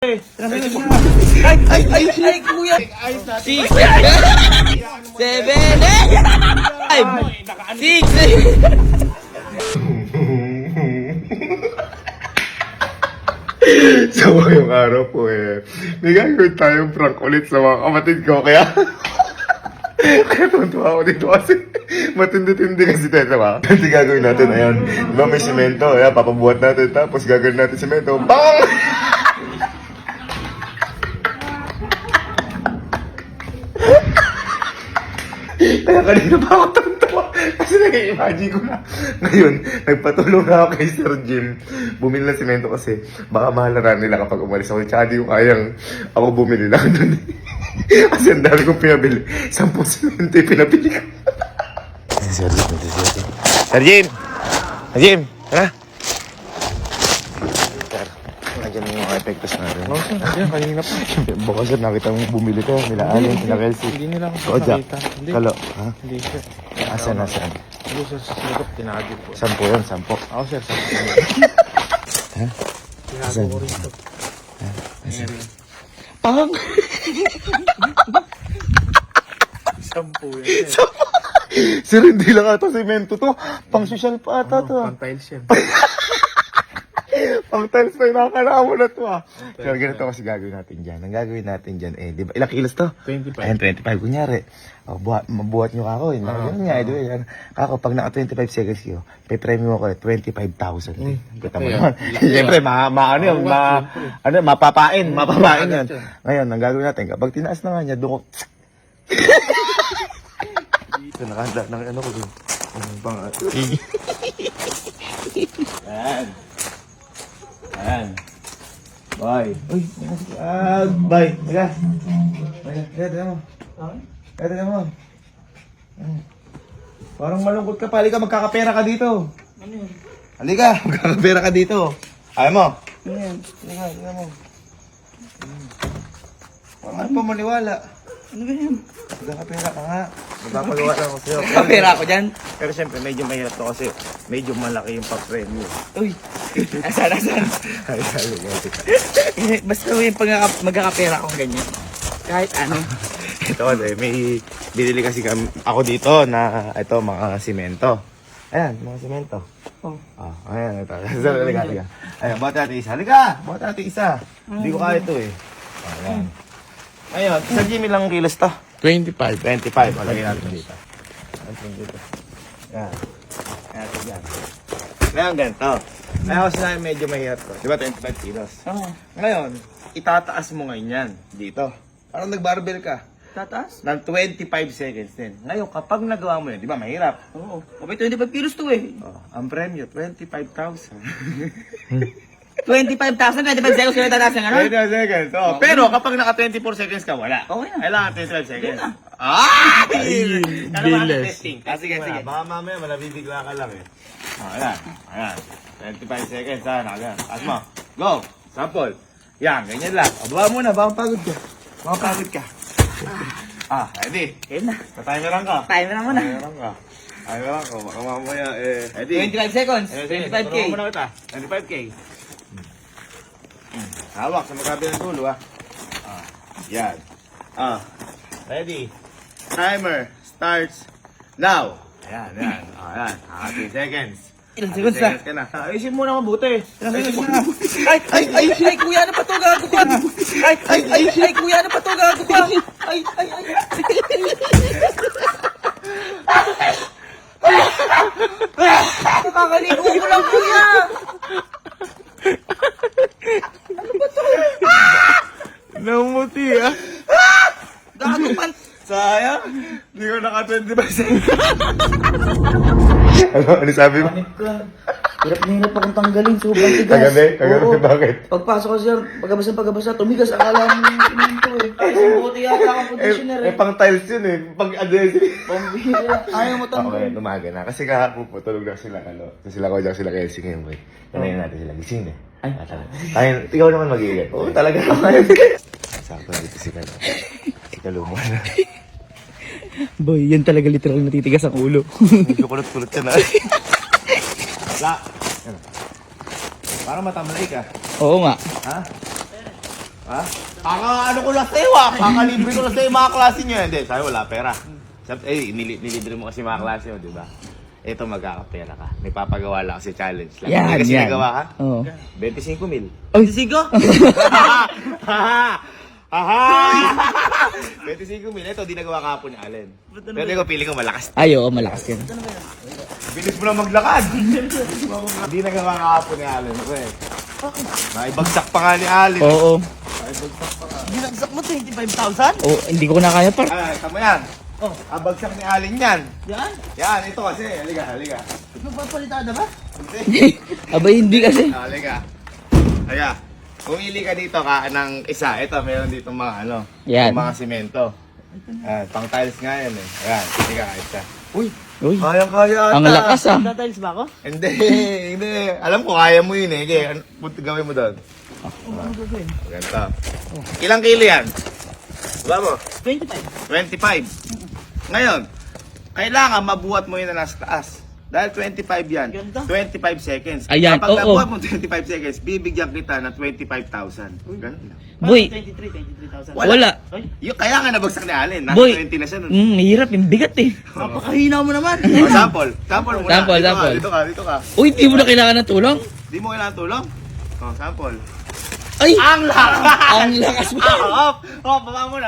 Ay, kuya! 6, 7, 8, 6, So, yung araw po may gagawin tayong prank ulit sa mga kapatid ko. Kaya tuntua ako dito kasi matindi-tindi kasi tayo, diba? Hindi gagawin natin, ayan. Diba may simento, ayan, papabuhat natin. Tapos gagawin natin simento. Bang! Kaya kanina pa ako tuntua. Kasi nag-imagine ko na. Ngayon, nagpatulong na ako kay Sir Jim. Bumili ng simento kasi baka mahalaran nila kapag umalis ako. Tsaka di ko kayang ako bumili lang doon. Kasi ang dami kong pinabili. 10 simento yung pinabili ko. Sir Jim, Sir Jim! Sir Jim! Tara! Nandiyan yung mga epektos natin. Oo, sir. Nandiyan, kanina pa. Baka sir, nakita mong bumili ka. Nila Allen, nila Kelsey. Hindi nila ako Kojak. nakita. Hindi. Kalo. Ha? Hindi, sir. Asan? Hindi, sir. Sa silagap, tinagip po. 10 yun, 10. Ako, sir. Sa Ha? tinago ko rito. Pang! Sampu yan, sir. Sir, hindi lang ata semento to. Pang social pa ata to. Pang-tiles yan. Pang tiles pa yung nakakaraan mo na to Sir, ganito kasi gagawin natin dyan. Ang gagawin natin dyan di ba? Ilang kilos to? 25. Ayan, 25 kunyari. Mabuhat nyo kako. Yun nga, di ba yan? Kako, pag naka 25 seconds kayo, pe-premium ako 25,000. Kita mo naman. Siyempre, mapapain yan. Ngayon, ang gagawin natin, kapag tinaas na nga niya, doon ko, ito, nakahanda ng ano ko dun. Ayan. Bye. Uy, bye. Teka. Teka mo. Teka mo. Parang malungkot ka pa. Halika, magkakapera ka dito. Ano yun? Halika, magkakapera ka dito. Ayaw mo? Ano yan? Halika mo. Parang ano pa maniwala. Ano ba yan? Magkakapera ka nga. Magpapagawa lang ako sa'yo. Kapera ako dyan? Pero siyempre, medyo mahirap to kasi medyo malaki yung pa-premium. Uy! Asan? Basta yung magkakapera akong ganyan. Kahit ano. Ito kasi, may binili kasi ako dito na ito mga simento. Ayan, mga simento. Oh. Ayan, ito. Halika. Ayan, buhat natin isa. Halika! Buhat natin isa. Hindi ko kaya ito eh. Ayan. Ngayon, sa Jimmy lang kilos to. 25. 25. Palagay natin dito. Natin dito. Ayan. Ayan, dyan. Ngayon, ganito. Ngayon kasi namin medyo mahirap to. Di ba 25 kilos? Oo. Ngayon, itataas mo ngayon yan. Dito. Parang nag-barbell ka. Tataas? Ng 25 seconds din. Ngayon, kapag nagawa mo yun, di ba mahirap? Oo. O may 25 kilos to eh. Ang premyo, 25,000. 25,000, 25 seconds kaya tataas ng ano? 25 seconds. Oh. Pero kapag naka 24 seconds ka, wala. Okay na. Kailangan 25 seconds. Yun na. bilis. Sige. Baka mamaya, malabibigla ka lang eh. Ayan. 25 seconds ha. Ayan. Taas mo. Go. Sample. Yan, ganyan lang. Baba muna, baka pagod ka. Ready? Ayun na. Ka-timeran ka. Timer na muna. Timeran ka. Baka mamaya ready? 25 seconds. Sige, 25K. tulungan mo na kita. 25K. Hawak sa magkabilang dulo Yan. Ready? Timer starts now. Ayan. Ayan. 30 seconds. Ilang seconds na? Ka na. Ayusin mo na mabuti. Ilang seconds na? Ay, kuya, ano pa to? Gago ka. Ay, kuya, ano pa to? Gago ka. Ay. Nakakaligo ko lang, kuya. Namuti Gago pa. Sayang. Hindi ko naka 25 seconds. Ano sabi mo? Panip ka. Hirap na hirap akong tanggalin. Sobrang tigas. Kagabi, Oo. bakit? Pagpasok ko siya, pagkabasa, tumigas. Akala mo yung siminto eh. Ay, buti yata akong conditioner eh. Pang tiles yun eh. Pang adhesive. Pambihira. Ayaw mo tanggal. Okay, lumaga na. Kasi kahapon po, tulog na sila, sila Kojak, sila Kelsey ngayon, boy. Kanayin natin sila, gising eh. Ay, ikaw naman mag-iigat. Oo, talaga naman. Sakto na dito si Kalo. Si Kalo mo na. Boy, yan talaga literal natitigas ang ulo. Medyo kulot-kulot ka na. Wala. Parang matamlay ka. Oo nga. Ha? Ha? Ano ko lang sa'yo ah. Kakalibre ko lang sa'yo mga klase nyo. Hindi, sabi wala pera. Sabi, nilibre mo kasi mga klase mo, di ba? Ito magkakapera ka. May papagawa lang kasi challenge lang. Yan, Hindi kasi yan. nagawa ka? Oo. 25 mil. Ay, Sigo? 25 mil. Ito, di nagawa kahapon ni Allen. Pero ikaw, pili ko malakas. ay, oo, malakas yan. Bilis mo na maglakad. Di nagawa kahapon ni Allen. Okay. Naibagsak pa nga ni Allen. Oo. Ginagsak mo 25,000? Oo, hindi ko na kaya par. Ah, tama yan. Oh. Abagsak ni Allen yan. Yan? Yan, ito kasi. Halika. Magpapalitada ba? Hindi. Abay, hindi kasi. Halika. Halika. Pumili ka dito ka ng isa. Ito, meron dito mga Yan. mga simento. Pang tiles nga yan eh. Ayan, pili ka isa. Uy, Uy, kayang-kaya ata. ang lakas ah. Datiles ba ako? Hindi. Alam ko, kaya mo yun eh. Okay, gawin mo doon. Ano gagawin? Ganito. Ilang kilo yan? Diba mo? 25. 25. Ngayon, kailangan mabuhat mo yun na nasa taas. Dahil 25 yan. Ganda. 25 seconds. Ayan, Kapag oo. nabuhat mo 25 seconds, bibigyan kita ng 25,000. Ganun lang. Boy, 23,000. wala. Ay, Kaya nga nabagsak ni Allen. Nasa Boy. 20 na siya nun. Hirap, yung bigat eh. napakahina mo naman. Sample. Sample muna. Sample, Dito ka, sample. Dito ka. Uy, di mo na kailangan ng tulong? Di mo kailangan tulong? Sample. Ay, Ang lakas! ang lakas mo. Baba muna.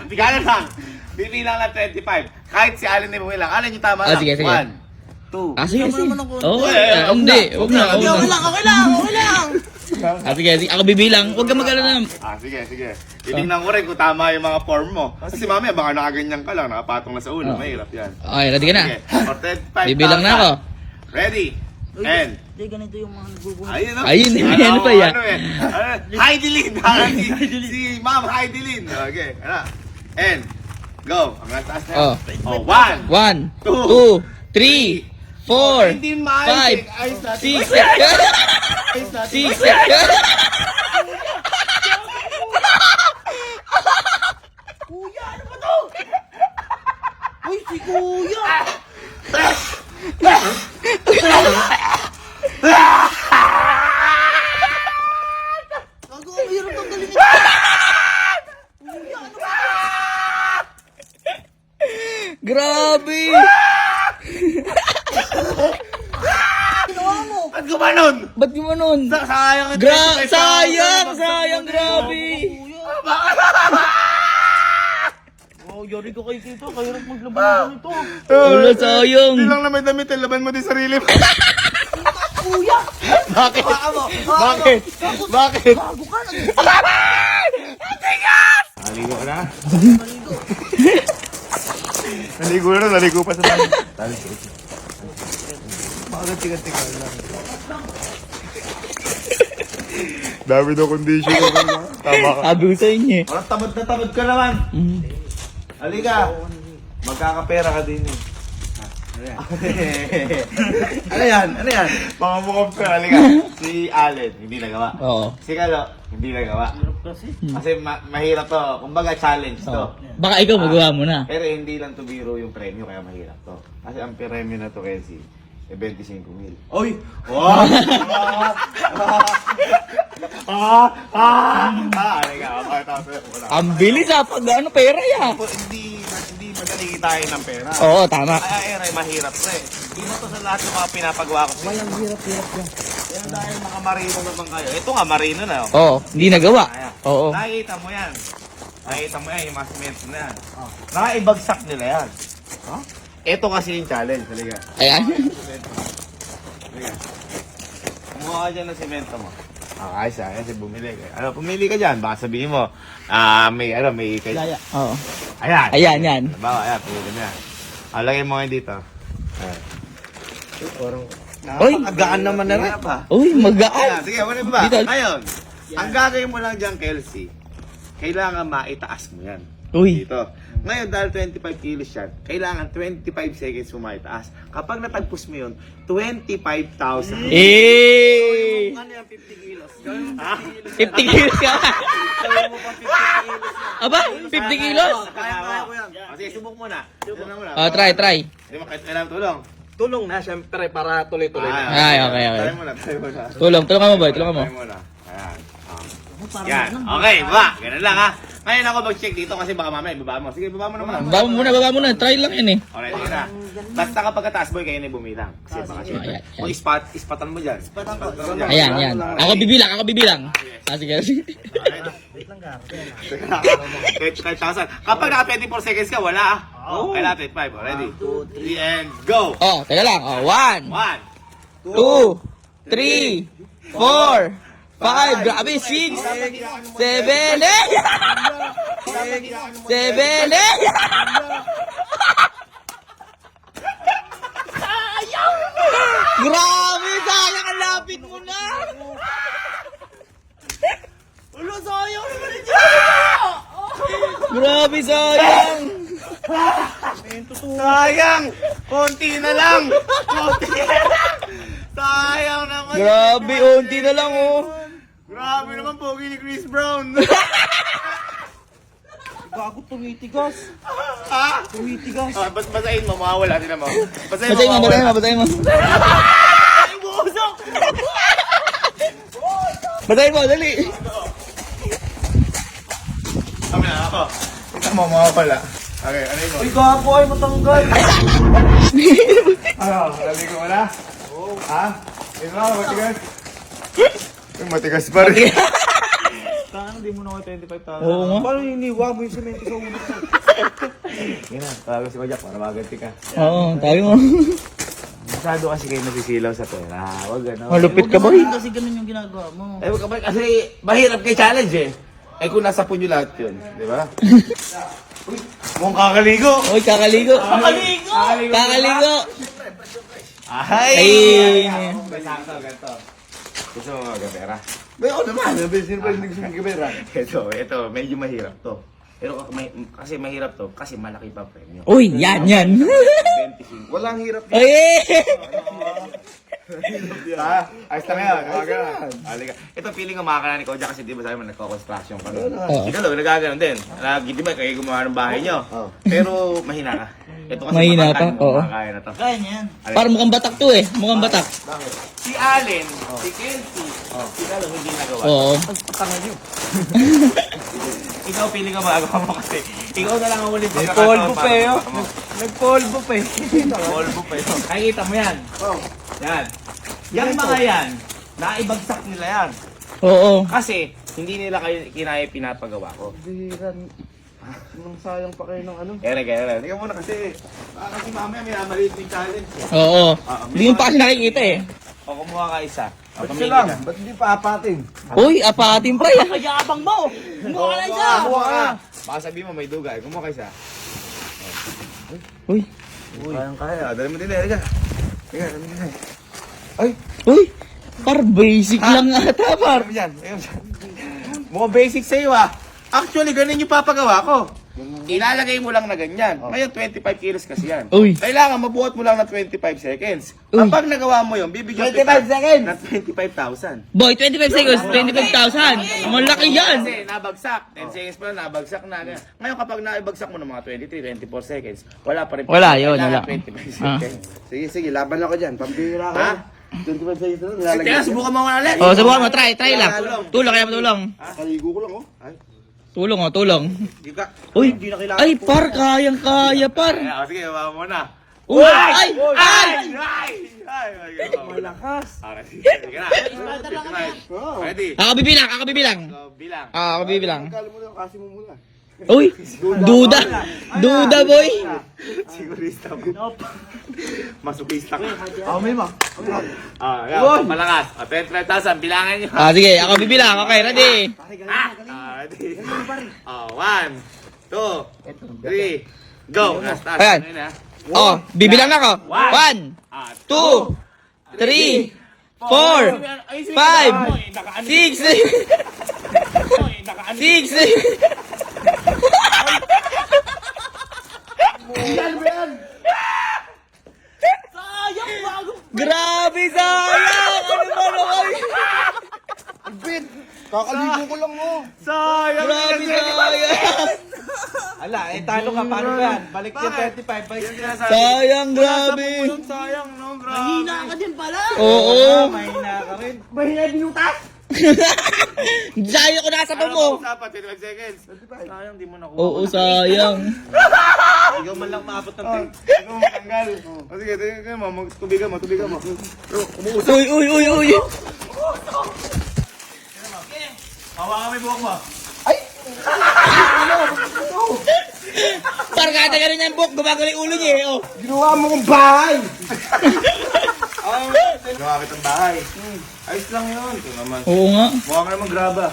Bigalan lang. Bibilang lang 25. Kahit si Allen ay bumilang. Allen yung tama Ah, lang. sige, sige. 1, 2. Sige. naman ako. Oo, Eh, hindi. Huwag na, Okay lang. Sige, ako bibilang. Huwag ka mag-alala. Sige. Titingnan ko rin kung tama yung mga form mo. Kasi mamaya baka nakaganyan ka lang, nakapatong na sa ulo. Mahirap yan. Okay, ready ka na? Sige, for 25,000. Bibilang na ako. Ready? And, Hindi, ganito yung mga nagbubunod. ayun o. Ayun, ano pa yan? Heidelin. Si Ma'am Heidelin. Okay, And, go. Ang taas na Oh. yan. 1, 1, 2, 3, 4, Hindi maayos. 5, Ayos natin. 6, Ayos natin. 6. Kuya, ano ba to? Uy, si Kuya! Gago, ang hirap tanggalin ito. Kuya, ano ba? Grabe! Ginawa mo? Ba't gumanon? Ba't gumanon? Sayang ito. Sayang, grabe! Kuya. Oh, yari ko kayo dito. Kahirap maglaban ng ganito. Wala, sayang. Hindi lang na may damit, laban mo din sarili mo. Kuya! Bakit? Ano? Bakit? Bakit? Gago ka! Naligo ka na? Naligo pa sa bahay. Bakit tiga-tiga lang? Dami daw condition ko. Tama ka. Sabi ko sa inyo eh. Parang tamad na tamad ka naman. Halika. Magkakapera ka din eh. Ano yan? Mga mukhang pera. Halika. Si Allen, hindi nagawa. Oo. Si Kalo, hindi nagawa. Kasi mahirap to. Kumbaga challenge to. Baka ikaw magawa mo na. Pero hindi lang to biro yung premyo, kaya mahirap to. Kasi ang premyo na to, Kenzie, 25 mil. Oy! Wow! Ang bilis ah, pag ano pera yan. Hindi madali kitain ng pera. Oo, tama. Ay, mahirap to eh. Hindi mo to sa lahat ng mga pinapagawa ko. Walang hirap yan. Kaya dahil mga marino naman kayo. Ito nga, marino na. Oh. Oo, hindi nagawa. Ayan. Oo. Nakikita mo yan. Yung mga cemento na yan. Nakaibagsak nila yan. Ito kasi yung challenge. Talaga. Ayan. Halika. Kumuha ka dyan ng semento mo. Ayos kasi bumili ka. Pumili ka dyan, baka sabihin mo, may Laya. Oo. Ayan. Ayan, yan. Bawa, pumili mo yan. Lagay mo ngayon dito. Ayan. Uy! Nakakagaan naman na rin. Uy, magaan. Sige, wala ba? Dito. Ngayon, ang gagawin mo lang dyan, Kelsey, kailangan maitaas mo yan. Uy. Dito. Ngayon, dahil 25 kilos yan, kailangan 25 seconds mo maitaas. Kapag natagpos mo yun, 25,000. Eh! Ano yan, 50 kilos? 50 kilos ka. Aba, 50 kilos? Kaya ko yan. Sige, subok mo na. Oh, try. Hindi mo kailangan tulong. Tulong na, syempre, para tuloy-tuloy na. Ay, okay. Try mo na. Tulungan mo, boy. Tulungan mo. Try mo na. Ayan. Yan. Okay, baba. Ganun lang ha. Ngayon ako mag-check dito kasi baka mamaya ibaba mo. Sige, baba mo naman. Baba muna. Try lang yan eh. Alright, sige na. Basta kapag kataas boy, kayo na bumilang. Kasi baka siya. Ayan, Kung ispatan mo dyan. Ispatan mo dyan. Ayan. Ako bibilang. Sige. Kahit saan. Kapag naka 24 seconds ka, wala ah. Kaya natin, 5. Ready? 2, 3, and go! Oh, teka lang. Oh, 1, 1, 2, 3, 4, 5, grabe, 6, 7, 8! 7, 8! Grabe, sayang, ang lapit mo na! Ulo, sayang naman ito! Grabe, sayang! sayang! Konti na lang! Sayang naman! Grabe, unti na lang, oh! Grabe naman pogi ni Chris Brown! Gago tumitigas. Ha? Tumitigas. Basahin mo, mawawala din naman. Basahin mo. Ay, busok! Basahin mo, dali! Kami na ako. Ito mo, mawawala. Okay, ano yun mo? Ay, gago ay matanggal. Ano? Sabi ko wala? Oo. Ha? Ito na, matigas. Matigas pa rin. Saan hindi mo na ako 25,000? Oo nga. Paano iniwa mo yung semento sa ulo? Yan na, tawag si Kojak para maganti ka. Oo, tabi mo. Masyado kasi kayo nasisilaw sa pera. Huwag gano'n. Malupit ka, boy. Kasi ganun yung ginagawa mo. Eh, wag ka ba? Kasi mahirap kay challenge eh. Eh kung nasa punyo lahat yun, di ba? Uy, mukhang kakaligo. Uy, kakaligo. Kakaligo. Ay. Sakto, ganito. Gusto mo magkapera? May ako naman. Sino ba yung nagsimigabera? Ito, medyo mahirap to. Pero kasi mahirap to, kasi malaki pa premyo. Uy, yan. 25. Walang hirap. Uy! Ha? Ayos na ngayon. Halika. Ito feeling ko makakala ni Kojak kasi di ba sabi mo nagko-construction ka nun. Oo. Ikaw daw, nagagano'n din. Di ba kayo gumawa ng bahay nyo? Pero mahina ka. Ito kasi Mahina matangkad pa, mo, oo. makakaya na to. Kaya niyan. Parang mukhang batak to eh. Mukhang batak. Si Allen, si Kelsey, si Lalo hindi nagawa. Oo. Ikaw feeling ko magagawa mo kasi ikaw na lang ang ulit polvo pa eh, oh. Nagpolvo pa eh. Polvo pa yun. Nakikita mo yan? Yan. Yung mga yan, naibagsak nila yan. Oo. Kasi, hindi nila kayo kinaya pinapagawa ko. Bihiran. Nang sayang pa kayo ng ano. Kaya. Tingnan mo na kasi, kasi mamaya may namaliit yung challenge. Oo. Hindi mo pa kasi nakikita eh. O, kumuha ka isa. O, Ba't pamili lang? ka. Ba't hindi pa apatin? Uy, apatin pa yan. Kayabang mo! Kumuha ka na isa! Kumuha ka. Baka sabihin mo may duga. Kumuha ka isa. Uy. Kaya. Dali mo din eh. Halika. Dali mo din eh. Uy. Par basic lang ata, par. Ano yan? Mukhang basic sa'yo ah. Actually, ganun yung papagawa ko. Ilalagay mo lang na ganyan. Ngayon, 25 kilos kasi yan. Uy. Kailangan mabuhat mo lang na 25 seconds. Uy. Kapag nagawa mo yun, bibigyan 25 seconds. na 25,000. Boy, 25 seconds, 25,000. Malaki yan. Kasi nabagsak. 10 seconds pa lang, nabagsak na. Ngayon, kapag naibagsak mo ng mga 23, 24 seconds, wala pa rin. Wala, yun, Kailangan wala. 25 seconds. Sige, laban ako dyan. Pambira Ha? 25 seconds na Kaya nilalagay. subukan mo nga ulit. Oh, subukan mo, try lang. Tulong, kaya matulong. Kaligo ko lang, oh. Tulong. Di ka. Uy. Hindi na kailangan. Ay, par, kayang-kaya, par. Sige, baba mo na. Uy, ay! Malakas. Sige na. Ready? Ako bibilang. So, bilang. Ako bibilang. Kala mo lang, kasi mo muna. Uy, duda, boy. Sigurista mo. Masukista ka. May ma. Yan, malakas. 25,000, bilangan nyo. Sige, ako bibilang. Okay, ready? Ready? 1, 2, 3, go. Last, Ayan. Ano yun, ha? Oh, bibilang ako. 1, 2, 3, 4, 5, 6, 6, Grabe, sayang! Ano ba naman? Kakaligo ko lang, oh. Sayang. Grabe, sayang! Ala, talo ka. Paano ba yan? Balik yung 35. Balik yung Sayang, grabe! Sayang, no? Grabe. Mahina ka din pala. Oo! Mahina ka rin. Mahina binutas. Sayang ko nasa pa mo. Usapan, 25 seconds. Sayang, di mo nakuha. Oo, sayang. Ikaw man lang maabot ng Ikaw matanggal. O sige, tingnan mo. Tubigan mo. Umuusap. Uy, uy, uy, uy. Hawakan mo yung buhok mo. Parang kada ganun yung buhok, gumagano yung ulo niya eh. Oh. Ginawa mo kong bahay! Ginawa kitang bahay. Ayos lang yun. Ito naman. Oo nga. Mukha ka naman graba.